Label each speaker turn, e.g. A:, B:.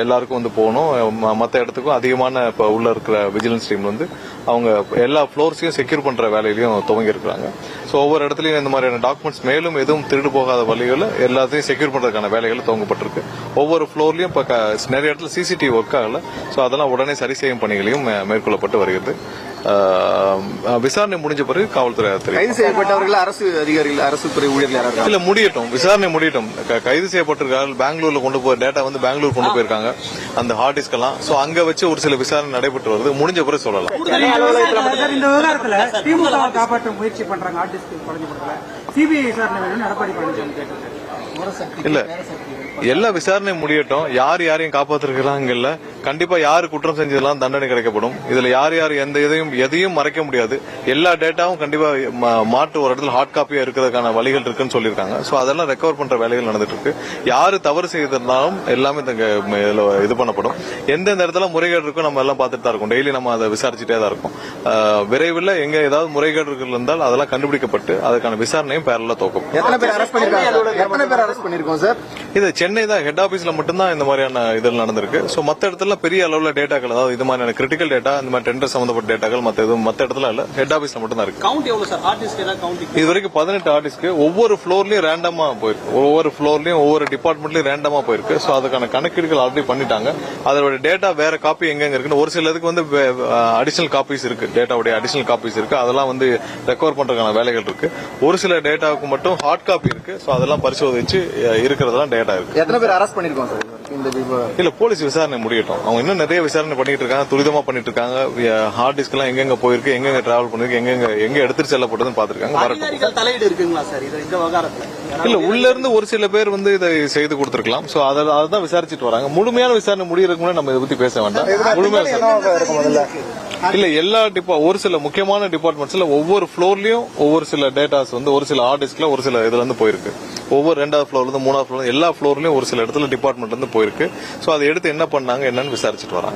A: எல்லாருக்கும் வந்து போகணும். மற்ற இடத்துக்கும் அதிகமான இப்போ உள்ள இருக்கிற விஜிலன்ஸ் டீம் வந்து அவங்க எல்லா ஃப்ளோர்ஸையும் செக்யூர் பண்ற வேலையிலையும் துவங்கி இருக்கிறாங்க. ஸோ ஒவ்வொரு இடத்துலையும் இந்த மாதிரியான டாக்குமெண்ட்ஸ் மேலும் எதுவும் திருடு போகாத வழிகளில் எல்லாத்தையும் செக்யூர் பண்றதுக்கான வேலைகள் துவங்கப்பட்டிருக்கு. ஒவ்வொரு ஃப்ளோர்லையும் இப்போ நிறைய இடத்துல சிசிடிவி ஒர்க் ஆகல. ஸோ அதெல்லாம் உடனே சரி செய்யும் பணிகளையும் மேற்கொள்ளப்பட்டு வருகிறது. விசாரணை முடிஞ்ச பிறகு காவல்துறை
B: கைது செய்யப்பட்டவர்கள் அரசு அதிகாரிகள் அரசு துறை ஊழியர்கள்
A: இல்ல முடியட்டும், விசாரணை முடியட்டும். கைது செய்யப்பட்டிருக்காங்க பெங்களூர்ல கொண்டு போய் டேட்டா வந்து பெங்களூர் கொண்டு போயிருக்காங்க அந்த ஹார்ட் டிஸ்க் எல்லாம். சோ அங்க வச்சு ஒரு சில விசாரணை நடைபெற்று வருது. முடிஞ்ச பிறகு சொல்லலாம்.
C: இந்த விவகாரத்துல திமுக காப்பாற்ற முயற்சி பண்றாங்க. ஹார்ட் டிஸ்க் குறைஞ்ச சிபிஐ விசாரணை வேணும் எடப்பாடி பழனிசாமி கேட்டிருக்காரு.
A: இல்ல எல்லா விசாரணை முடியட்டும். யார் யாரையும் காப்பாத்திருக்கிறாங்க இல்ல, கண்டிப்பா யாரு குற்றம் செஞ்சதெல்லாம் தண்டனை கிடைக்கப்படும். இதுல யார் யார் எதையும் மறைக்க முடியாது. எல்லா டேட்டாவும் கண்டிப்பா மாற்று ஒரு இடத்துல ஹார்ட் காப்பியா இருக்கிறதுக்கான வழிகள் இருக்குன்னு சொல்லியிருக்காங்க. சோ அதெல்லாம் ரெக்கவர் பண்ற வேலைகள் நடந்துட்டு இருக்கு. யாரு தவறு செய்திருந்தாலும் எல்லாமே இது பண்ணப்படும். எந்தெந்த இடத்துல முறைகேடு இருக்கும் நம்ம எல்லாம் பார்த்துட்டு தான் இருக்கோம். டெய்லி நம்ம அதை விசாரிச்சுட்டே தான் இருக்கோம். விரைவில் எங்க ஏதாவது முறைகேடு இருந்தால் அதெல்லாம் கண்டுபிடிக்கப்பட்டு அதுக்கான விசாரணையும் பேரலா தோக்கும். இது சென்னை தான் ஹெட் ஆபீஸ்ல மட்டும்தான் இந்த மாதிரியான இதில் நடந்திருக்கு. சோ மத்த இடத்துல பெரிய அளவுல டேட்டாக்கள், அதாவது இது மாதிரியான கிரிட்டிக்கல் டேட்டா, இந்த மாதிரி டெண்டர் சம்பந்தப்பட்ட டேட்டாக்கள் மத்த இடத்துல இல்ல, ஹெட் ஆபீஸ்ல மட்டும் தான் இருக்கு. இது வரைக்கும் 18 ஆர்டிஸ்க்கு ஒவ்வொரு ஃப்ளோர்லயும் ரேண்டமா போயிருக்கு. ஒவ்வொரு ஃப்ளோர்லயும் ஒவ்வொரு டிபார்ட்மெண்ட்லயும் ரேண்டமா போயிருக்கு. சோ அதுக்கான கணக்கீடுகள் ஆல்ரெடி பண்ணிட்டாங்க. அதோட டேட்டா வேற காப்பி எங்க இருக்குன்னு ஒரு சில இதுக்கு வந்து அடிஷனல் காப்பீஸ் இருக்கு, டேட்டாவுடைய அடிஷனல் காப்பீஸ் இருக்கு. அதெல்லாம் வந்து ரெக்கவர் பண்றதுக்கான வேலைகள் இருக்கு. ஒரு சில டேட்டாவுக்கு மட்டும் ஹார்ட் காப்பி இருக்கு. சோ அதெல்லாம் பரிசோதிச்சு இருக்கிறதெல்லாம் டேட்டா இருக்கு.
B: எத்தனை பேர் அரெஸ்ட் பண்ணிருக்கோம் சார்?
A: இல்ல போலீஸ் விசாரணை முடியட்டும். அவங்க இன்னும் நிறைய விசாரணை பண்ணிட்டு இருக்காங்க, துரிதமா பண்ணிட்டு இருக்காங்க. ஹார்ட் டிஸ்க் எல்லாம் எங்க போயிருக்கு, எங்க டிராவல் பண்ணிருக்கு, எங்க எடுத்துட்டு செல்லப்பட்டதுன்னு பாத்துருக்காங்க. இல்ல உள்ள இருந்து ஒரு சில பேர் வந்து இதை செய்து கொடுத்திருக்கலாம். சோ அதான் விசாரிச்சுட்டு வராங்க. முழுமையான விசாரணை முடியறதுக்கு முன்னாடி நம்ம இதை பத்தி பேச வேண்டாம். இல்ல எல்லா ஒரு சில முக்கியமான டிபார்ட்மெண்ட்ஸ்ல ஒவ்வொரு ஃப்ளோர்லயும் ஒவ்வொரு சில டேட்டாஸ் வந்து ஒரு சில ஹார்ட் டிஸ்க்ல ஒரு சில இதுல இருந்து போயிருக்கு. ஒவ்வொரு 2வது ஃப்ளோர்ல இருந்து 3வது ஃப்ளோர் எல்லா ஃப்ளோர்லயும் ஒரு சில இடத்துல டிபார்ட்மெண்ட்ல இருந்து போயிருக்கு. சோ அதை எடுத்து என்ன பண்ணாங்க என்னன்னு விசாரிச்சுட்டு வராங்க.